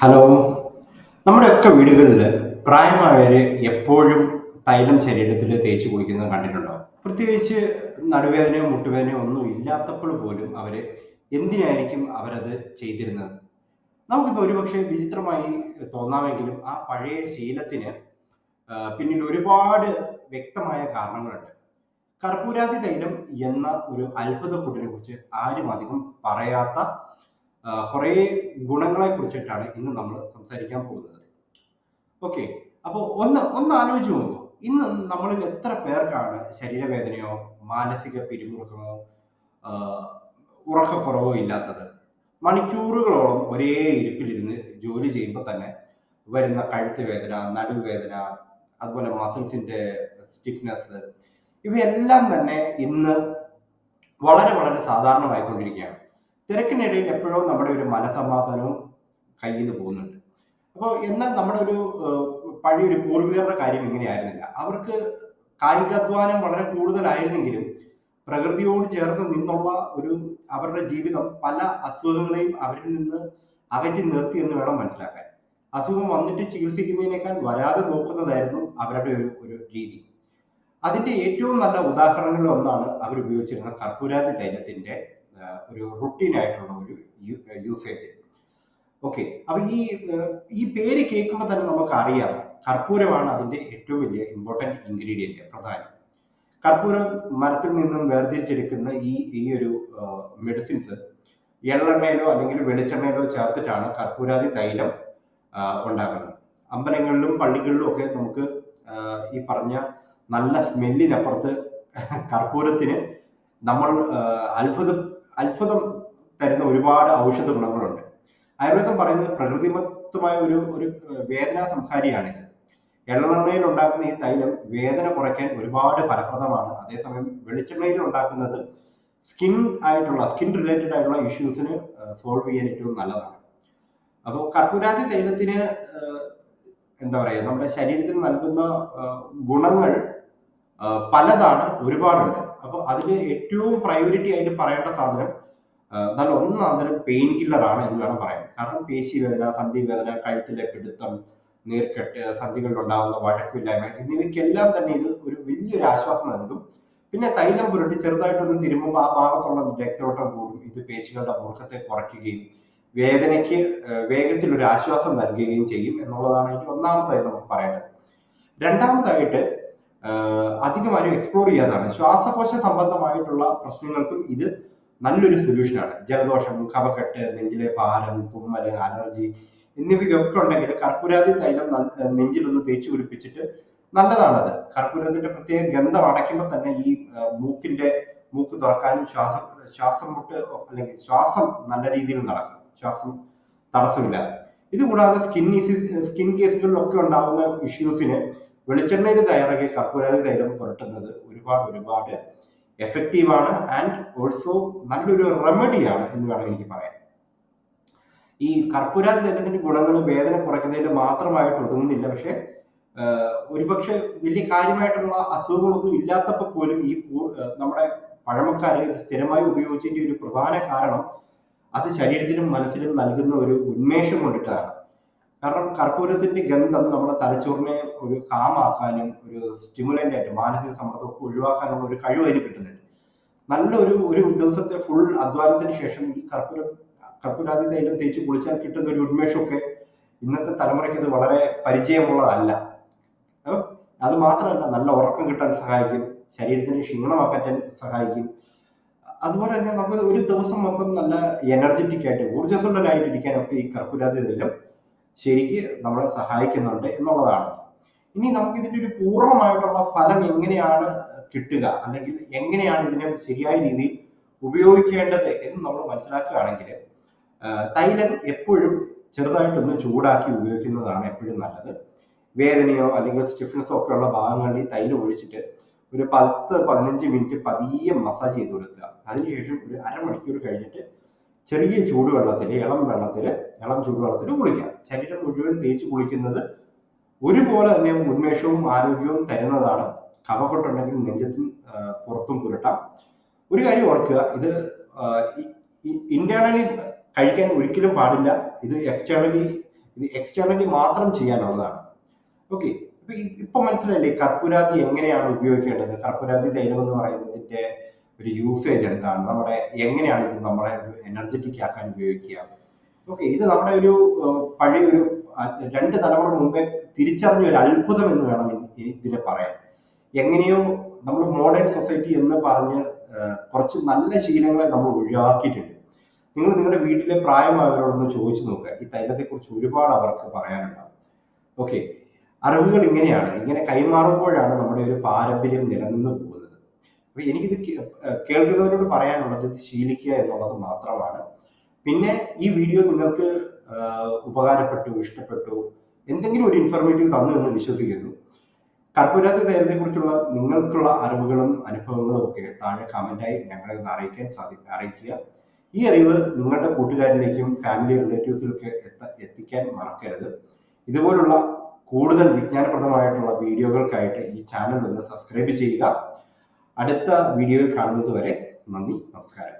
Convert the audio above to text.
Hello. നമ്മുടെയൊക്കെ വീടുകളിൽ പ്രായമായവര് എപ്പോഴും തൈലം ശരീരത്തിൽ തേച്ച് കുളിക്കുന്നത് കണ്ടിട്ടുണ്ടോ? പ്രത്യേകിച്ച് നടുവേദനയോ മുട്ടുവേദനയോ ഒന്നും ഇല്ലാത്തപ്പോൾ പോലും അവര് എന്തിനായിരിക്കും അവരത് ചെയ്തിരുന്നത്? നമുക്കിത് ഒരുപക്ഷെ വിചിത്രമായി തോന്നാമെങ്കിലും ആ പഴയ ശീലത്തിന് പിന്നിൽ ഒരുപാട് വ്യക്തമായ കാരണങ്ങളുണ്ട്. കർപ്പൂരാതി തൈലം എന്ന ഒരു അത്ഭുത കൂട്ടിനെ കുറിച്ച് ആരും അധികം പറയാത്ത കുറേ ഗുണങ്ങളെ കുറിച്ചിട്ടാണ് ഇന്ന് നമ്മൾ സംസാരിക്കാൻ പോകുന്നത്. ഓക്കെ. അപ്പോൾ ഒന്ന് ആലോചിച്ച് നോക്കൂ. ഇന്ന് നമ്മളിൽ എത്ര പേർക്കാണ് ശരീരവേദനയോ മാനസിക പിരിമുറുക്കമോ ആഹ് ഉറക്കക്കുറവോ ഇല്ലാത്തത്? മണിക്കൂറുകളോളം ഒരേ ഇരിപ്പിലിരുന്ന് ജോലി ചെയ്യുമ്പോൾ തന്നെ വരുന്ന കഴുത്ത് വേദന, നടുവേദന, അതുപോലെ മസിൽസിന്റെ സ്റ്റിഫ്നെസ്, ഇവയെല്ലാം തന്നെ ഇന്ന് വളരെ വളരെ സാധാരണമായിക്കൊണ്ടിരിക്കുകയാണ്. തിരക്കിനിടയിൽ എപ്പോഴോ നമ്മുടെ ഒരു മനസമാധാനവും കയ്യിൽ നിന്ന് പോകുന്നുണ്ട്. അപ്പോൾ എന്നാൽ നമ്മുടെ ഒരു പഴയൊരു പൂർവികരുടെ കാര്യം ഇങ്ങനെയായിരുന്നില്ല. അവർക്ക് കായികാധ്വാനം വളരെ കൂടുതലായിരുന്നെങ്കിലും പ്രകൃതിയോട് ചേർന്ന് നിന്നുള്ള ഒരു അവരുടെ ജീവിതം പല അസുഖങ്ങളെയും അവരിൽ നിന്ന് അകറ്റി നിർത്തി എന്ന് വേണം മനസ്സിലാക്കാൻ. അസുഖം വന്നിട്ട് ചികിത്സിക്കുന്നതിനേക്കാൾ വരാതെ നോക്കുന്നതായിരുന്നു അവരുടെ ഒരു ഒരു രീതി. അതിന്റെ ഏറ്റവും നല്ല ഉദാഹരണങ്ങളിൽ ഒന്നാണ് അവർ ഉപയോഗിച്ചിരുന്ന കർപ്പൂരാതി തൈലത്തിന്റെ ഒരു റുട്ടീൻ ആയിട്ടുള്ള ഒരു യൂസേജ്. ഓക്കെ. അപ്പൊ ഈ പേര് കേൾക്കുമ്പോൾ തന്നെ നമുക്ക് അറിയാം കർപ്പൂരമാണ് അതിന്റെ ഏറ്റവും വലിയ ഇമ്പോർട്ടന്റ് ഇൻഗ്രീഡിയന്റ്, പ്രധാനം. കർപ്പൂരം മരത്തിൽ നിന്നും വേർതിരിച്ചെടുക്കുന്ന ഈ ഒരു മെഡിസിൻസ് എള്ളെണ്ണയിലോ അല്ലെങ്കിൽ വെളിച്ചെണ്ണയിലോ ചേർത്തിട്ടാണ് കർപ്പൂരാതി തൈലം ഉണ്ടാക്കുന്നത്. അമ്പലങ്ങളിലും പള്ളികളിലും ഒക്കെ നമുക്ക് ഈ പറഞ്ഞ നല്ല സ്മെല്ലിനപ്പുറത്ത് കർപ്പൂരത്തിന് നമ്മൾ അത്ഭുതം അത്ഭുതം തരുന്ന ഒരുപാട് ഔഷധ ഗുണങ്ങളുണ്ട്. ആയുർവേദം പറയുന്നത് പ്രകൃതിമത്തമായ ഒരു ഒരു വേദനാ സംഹാരിയാണിത്. എള്ളെണ്ണയിൽ ഉണ്ടാക്കുന്ന ഈ തൈലം വേദന കുറയ്ക്കാൻ ഒരുപാട് ഫലപ്രദമാണ്. അതേസമയം വെളിച്ചെണ്ണയിൽ ഉണ്ടാക്കുന്നത് സ്കിൻ റിലേറ്റഡ് ആയിട്ടുള്ള ഇഷ്യൂസിന് സോൾവ് ചെയ്യാൻ ഏറ്റവും നല്ലതാണ്. അപ്പോൾ കർപ്പൂരാതി തൈലത്തിന് എന്താ പറയുക, നമ്മുടെ ശരീരത്തിന് നൽകുന്ന ഗുണങ്ങൾ പലതാണ്, ഒരുപാടുണ്ട്. അപ്പൊ അതിൽ ഏറ്റവും പ്രയോറിറ്റി ആയിട്ട് പറയേണ്ട സാധനം നല്ല ഒന്നാന്തരം പെയിൻ കില്ലർ ആണ് എന്ന് വേണം പറയാൻ. കാരണം പേശിവേദന, സന്ധിവേദന, കഴുത്തിലെ പിടുത്തം, നീർക്കെട്ട്, സന്ധികളിൽ ഉണ്ടാകുന്ന വഴക്കില്ലായ്മ എന്നിവയ്ക്കെല്ലാം തന്നെ ഇത് ഒരു വലിയൊരു ആശ്വാസം നൽകും. പിന്നെ തൈലം പുരട്ടി ചെറുതായിട്ടൊന്ന് തിരുമ്മുമ്പോൾ ആ ഭാഗത്തുള്ള രക്തയോട്ടം കൂടും. ഇത് പേശികളുടെ മുറുക്കത്തെ കുറയ്ക്കുകയും വേദനയ്ക്ക് വേഗത്തിൽ ഒരു ആശ്വാസം നൽകുകയും ചെയ്യും എന്നുള്ളതാണ് എനിക്ക് ഒന്നാമതായി നമുക്ക് പറയേണ്ടത്. രണ്ടാമതായിട്ട് അധികം ആരും എക്സ്പ്ലോർ ചെയ്യാതാണ് ശ്വാസകോശ സംബന്ധമായിട്ടുള്ള പ്രശ്നങ്ങൾക്കും ഇത് നല്ലൊരു സൊല്യൂഷനാണ്. ജലദോഷം, കഫക്കെട്ട്, നെഞ്ചിലെ ഭാരം, തുമ്മല്, അലർജി എന്നിവയൊക്കെ ഉണ്ടെങ്കിൽ കർപ്പൂരാതി തൈലം നെഞ്ചിലൊന്ന് തേച്ച് പിടിപ്പിച്ചിട്ട് നല്ലതാണത്. കർപ്പൂരത്തിന്റെ പ്രത്യേക ഗന്ധം അടയ്ക്കുമ്പോൾ തന്നെ ഈ മൂക്ക് തുറക്കാനും ശ്വാസം മുട്ട് അല്ലെങ്കിൽ ശ്വാസം നല്ല രീതിയിൽ നടക്കും, ശ്വാസം തടസ്സമില്ലാതെ. ഇതുകൂടാതെ സ്കിൻ കേസുകളിലൊക്കെ ഉണ്ടാകുന്ന ഇഷ്യൂസിന് വെളിച്ചെണ്ണയിൽ തയ്യാറാക്കിയ കർപ്പൂരാതി തൈലം പുരട്ടുന്നത് ഒരുപാട് എഫക്റ്റീവ് ആണ് ആൻഡ് ഓൾസോ നല്ലൊരു റെമഡിയാണ് എന്ന് വേണം എനിക്ക് പറയാൻ. ഈ കർപ്പൂരാതി തൈലത്തിന്റെ ഗുണങ്ങൾ വേദന കുറയ്ക്കുന്നതിൽ മാത്രമായിട്ട് ഒതുങ്ങുന്നില്ല. പക്ഷെ ഒരുപക്ഷെ വലിയ കാര്യമായിട്ടുള്ള അസുഖങ്ങളൊന്നും ഇല്ലാത്തപ്പോൾ പോലും നമ്മുടെ പഴമക്കാര് ഇത് സ്ഥിരമായി ഉപയോഗിച്ചതിന്റെ ഒരു പ്രധാന കാരണം അത് ശരീരത്തിനും മനസ്സിനും നൽകുന്ന ഒരു ഉന്മേഷം കൊണ്ടിട്ടാണ്. കാരണം കർപ്പൂരത്തിന്റെ ഗന്ധം നമ്മുടെ തലച്ചോറിനെ ഒരു കാമാക്കാനും ഒരു സ്റ്റിമുലന്റ് ആയിട്ട് മാനസിക സമ്മർദ്ദമൊക്കെ ഒഴിവാക്കാനുള്ള ഒരു കഴിവ് അതിന് കിട്ടുന്നുണ്ട്. നല്ല ഒരു ദിവസത്തെ ഫുൾ അധ്വാനത്തിന് ശേഷം ഈ കർപ്പൂരാതി തൈലം തേച്ച് കുളിച്ചാൽ കിട്ടുന്ന ഒരു ഉന്മേഷമൊക്കെ ഇന്നത്തെ തലമുറയ്ക്ക് ഇത് വളരെ പരിചയമുള്ളതല്ല. അത് മാത്രമല്ല, നല്ല ഉറക്കം കിട്ടാൻ സഹായിക്കും, ശരീരത്തിന് ക്ഷീണം അകറ്റാൻ സഹായിക്കും. അതുപോലെ തന്നെ നമുക്ക് ഒരു ദിവസം മൊത്തം നല്ല എനർജറ്റിക് ആയിട്ട് ഊർജ്ജസ്വലരായിട്ടിരിക്കാനൊക്കെ ഈ കർപ്പൂരാതി തൈലം ശരിക്ക് നമ്മളെ സഹായിക്കുന്നുണ്ട് എന്നുള്ളതാണ്. ഇനി നമുക്ക് ഇതിന്റെ ഒരു പൂർണ്ണമായിട്ടുള്ള ഫലം എങ്ങനെയാണ് കിട്ടുക, അല്ലെങ്കിൽ എങ്ങനെയാണ് ഇതിനെ ശരിയായ രീതിയിൽ ഉപയോഗിക്കേണ്ടത് എന്ന് നമ്മൾ മനസ്സിലാക്കുകയാണെങ്കിൽ തൈലം എപ്പോഴും ചെറുതായിട്ടൊന്ന് ചൂടാക്കി ഉപയോഗിക്കുന്നതാണ് എപ്പോഴും നല്ലത്. വേദനയോ അല്ലെങ്കിൽ സ്റ്റിഫ്നെസ്സോ ഒക്കെ ഉള്ള ഭാഗങ്ങളിൽ തൈലം ഒഴിച്ചിട്ട് ഒരു 10-15 മിനിറ്റ് പതിയെ മസാജ് ചെയ്ത് കൊടുക്കുക. അതിനുശേഷം ഒരു അരമണിക്കൂർ കഴിഞ്ഞിട്ട് ചെറിയ ചൂടുവെള്ളത്തിൽ, ഇളം ചൂടുവെള്ളത്തിൽ കുളിക്കുക. ശരീരം മുഴുവൻ തേച്ച് കുളിക്കുന്നത് ഒരുപോലെ തന്നെ ഉന്മേഷവും ആരോഗ്യവും തരുന്നതാണ്. കഫക്കെട്ടുണ്ടെങ്കിൽ നെഞ്ചത്തും പുറത്തും പുരട്ടാം. ഒരു കാര്യം ഓർക്കുക, ഇത് ഇന്റേണലി കഴിക്കാൻ ഒരിക്കലും പാടില്ല. ഇത് എക്സ്റ്റേണലി ഇത് എക്സ്റ്റേണലി മാത്രം ചെയ്യാനുള്ളതാണ്. ഓക്കെ, ഇപ്പൊ മനസ്സിലായില്ലേ കർപ്പൂരാതി എങ്ങനെയാണ് ഉപയോഗിക്കേണ്ടത്? കർപ്പൂരാതി തൈലം എന്ന് പറയുന്നതിന്റെ ഒരു യൂസേജ് എന്താണ്, നമ്മുടെ എങ്ങനെയാണ് ഇത് നമ്മളെ ഒരു എനർജറ്റിക് ആക്കാൻ ഉപയോഗിക്കുക. ഓക്കെ, ഇത് നമ്മുടെ ഒരു പഴയ ഒരു 2 തലമുറ മുമ്പേ തിരിച്ചറിഞ്ഞ ഒരു അത്ഭുതം എന്ന് വേണം ഇതിനെ പറയാൻ. എങ്ങനെയോ നമ്മൾ മോഡേൺ സൊസൈറ്റി എന്ന് പറഞ്ഞ് കുറച്ച് നല്ല ശീലങ്ങളെ നമ്മൾ ഒഴിവാക്കിയിട്ടുണ്ട്. നിങ്ങൾ നിങ്ങളുടെ വീട്ടിലെ പ്രായമായവരോടൊന്ന് ചോദിച്ചു നോക്കുക, ഈ തൈലത്തെ കുറിച്ച് ഒരുപാട് അവർക്ക് പറയാനുണ്ടാവും. ഓക്കെ, അറിവുകൾ ഇങ്ങനെയാണ്, ഇങ്ങനെ കൈമാറുമ്പോഴാണ് നമ്മുടെ ഒരു പാരമ്പര്യം നിലനിന്ന് പോകുന്നത്. അപ്പൊ എനിക്കിത് കേൾക്കുന്നവരോട് പറയാനുള്ളത് ഇത് ശീലിക്കുക എന്നുള്ളത് മാത്രമാണ്. പിന്നെ ഈ വീഡിയോ നിങ്ങൾക്ക് ഉപകാരപ്പെട്ടു, ഇഷ്ടപ്പെട്ടു, എന്തെങ്കിലും ഒരു ഇൻഫോർമേറ്റീവ് തന്നു എന്ന് വിശ്വസിക്കുന്നു. കർപ്പൂരാതി തൈലത്തെ കുറിച്ചുള്ള നിങ്ങൾക്കുള്ള അറിവുകളും അനുഭവങ്ങളും ഒക്കെ താഴെ കമന്റായി ഞങ്ങളെ ഒന്ന് അറിയിക്കുക. ഈ അറിവ് നിങ്ങളുടെ കൂട്ടുകാരിലേക്കും ഫാമിലി റിലേറ്റീവ്സിലൊക്കെ എത്തിക്കാൻ മറക്കരുത്. ഇതുപോലുള്ള കൂടുതൽ വിജ്ഞാനപ്രദമായിട്ടുള്ള വീഡിയോകൾക്കായിട്ട് ഈ ചാനൽ ഒന്ന് സബ്സ്ക്രൈബ് ചെയ്യുക. അടുത്ത വീഡിയോയിൽ കാണുന്നത് വരെ നന്ദി, നമസ്കാരം.